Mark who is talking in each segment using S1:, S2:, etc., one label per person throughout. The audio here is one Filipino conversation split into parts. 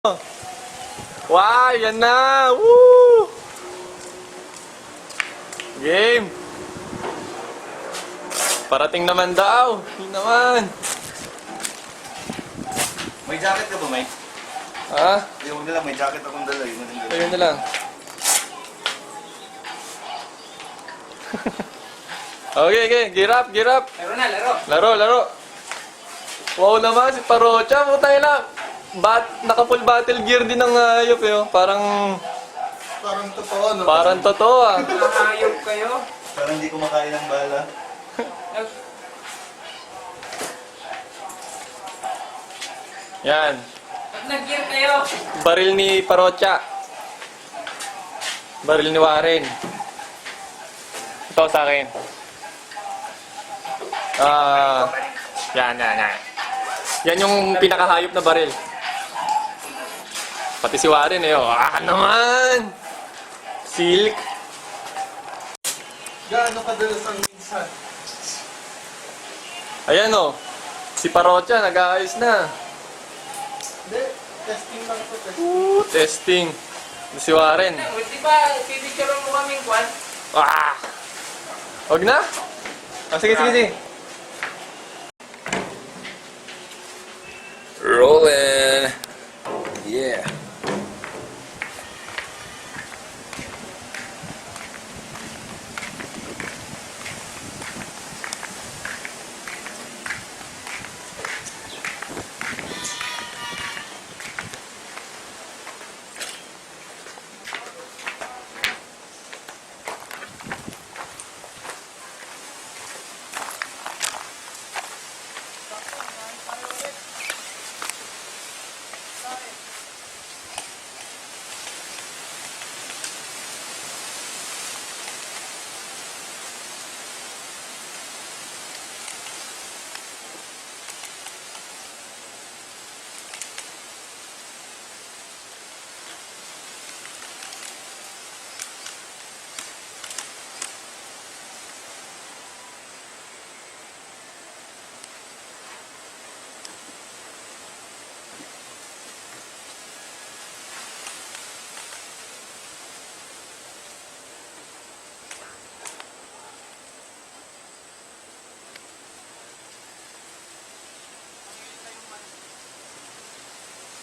S1: Wow, yan na! Woo! Game! Parating naman daw! Hindi naman!
S2: May jacket ka ba, Mike?
S1: Ha?
S2: Yung na lang, may jacket akong dala.
S1: Ayun na lang. Okay, okay. Gear up, gear up.
S3: Laro na, laro.
S1: Laro, laro. Wow naman, si Parocha. Putay na. Naka-full battle gear din ng hayop eh. Parang
S2: totoo, no?
S1: Parang totoo ah.
S3: Nakahayop kayo.
S2: Parang hindi kumakain ng bala.
S1: Yan.
S3: Pag nag-gear kayo.
S1: Baril ni Parocha. Baril ni Warren. Ito sa akin. Yan. Yan yung pinakahayop na baril. Pati si Warren eh. Naman! Silk.
S2: Gaano kadalas ang minsan?
S1: Ayan o. Si Parocha nag-aayos na.
S2: Hindi, testing lang ito.
S1: Testing. Si Warren.
S3: Di ba, pipicture mo kaming kwan?
S1: Huwag na? Sige. Rolling. Yeah.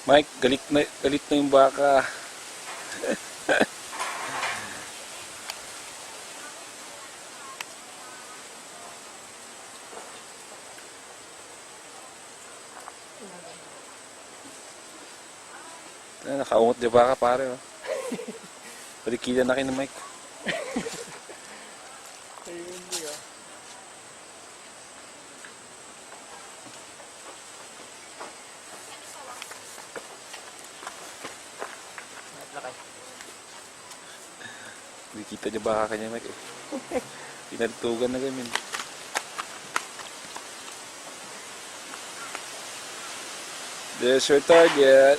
S1: Mike, galit na yung baka. Nakaungot yung baka pare. Oh. Palikila na kayo ng Mike. Hindi kita niya baka kanya Mike eh. Pinagtugan na gamin. There's your target.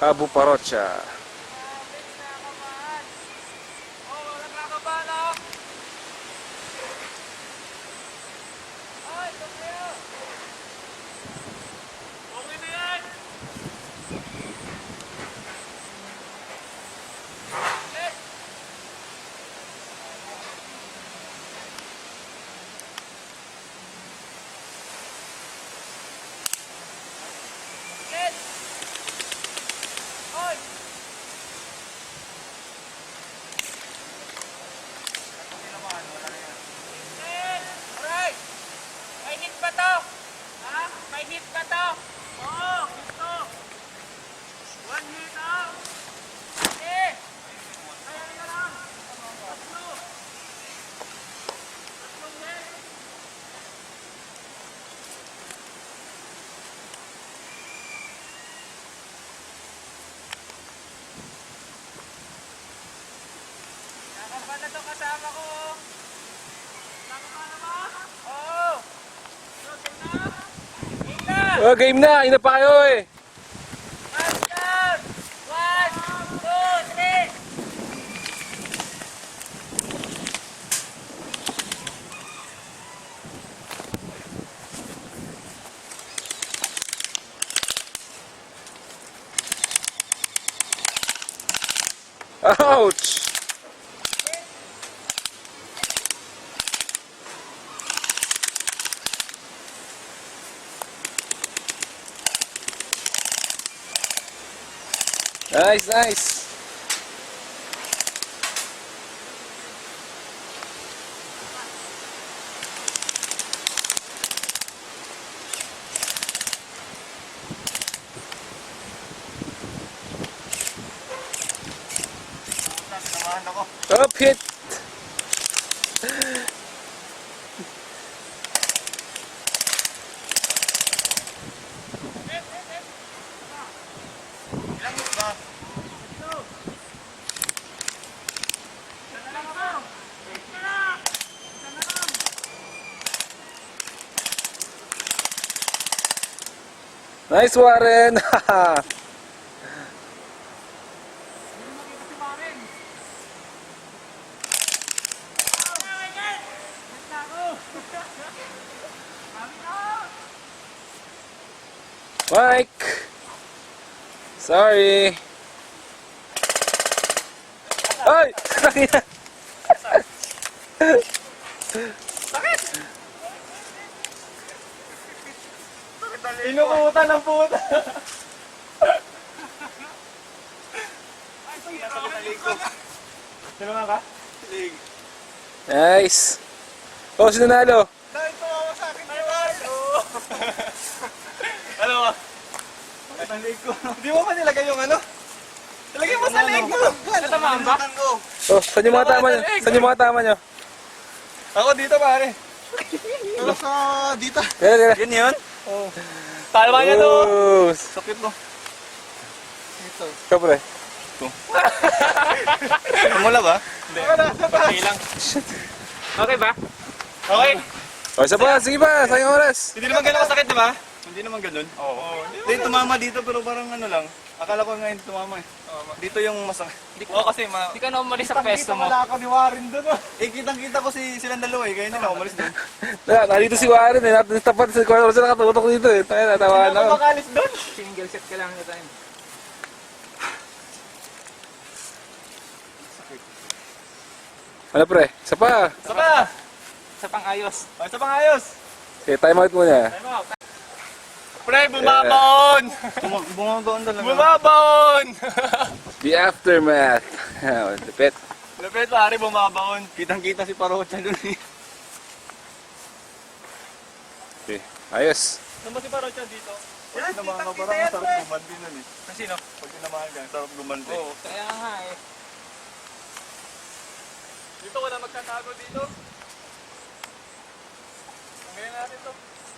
S1: Abu Parocha. Oh, game na! Ina pa kayo eh! Ouch! Nice, nice.
S2: Samahan ako.
S1: Top hit.
S2: Ilang hit ba?
S1: Nice, Warren. Mike. Sorry. Ay! Sakit!
S2: Inukutan ng puta. Sino nga ka? Lig.
S1: Nice. Oh, sino nalo?
S2: Dahil tumawa sa akin ni Mario. Ano ba? Ito ang lig ko. Hindi mo pa nilagay yung ano? Nilagay mo sa lig mo.
S3: Natamaan ba?
S1: Oh, saan yung mga tama nyo? Saan yung mga tama nyo?
S2: Ako dito pare. Pero sa dito.
S1: Tira, tira.
S2: Yan yun? Oo. Talma niya to.
S1: Oh,
S2: Sakit mo. Ito.
S1: ikaw pre.
S2: Mula ba? Hindi.
S3: Okay lang. Okay ba?
S2: Okay.
S1: O, isa pa, sige pa, sayang oras.
S2: Hindi naman ganun kasakit, di ba? Hindi naman ganun. Oo. Hindi, tumama dito pero parang ano lang. Akala ko ngayon tumama eh. Dito yung masakit. Oo kasi
S3: Hindi ka na umalis sa pwesto mo.
S2: Wala ako ni Warren doon. Eh, kitang-kita ko silang dalawa eh. Kaya nila umalis doon.
S1: Nandito si Warren eh, natin tapat sa kwarto siya nakatutok dito eh. Tayo, natawanan ako.
S2: makalis doon.
S3: Single set ka lang na time.
S1: Ano pre, isa pa.
S2: Isa pa!
S3: Sa pang-ayos.
S2: Isa pang ayos!
S1: Sige, time out muna.
S2: Pre, bumabaon! Bumabaon talaga. Bumabaon!
S1: The aftermath. Lupit.
S2: Lapit pare, bumabaon. Kitang-kita si Parocha doon eh.
S1: Okay, ayos.
S2: Saan ba si Parocha dito? Pag tinamahan ka parang ang sarap gumanti nun eh.
S3: Sino?
S2: Pag tinamahan ka, ang sarap gumanti.
S3: Oo. Kaya nga eh.
S2: Dito wala magtatago dito. Tanggalin natin to.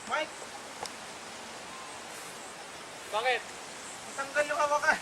S2: Mike! Bakit? Tanggal yung hawakan.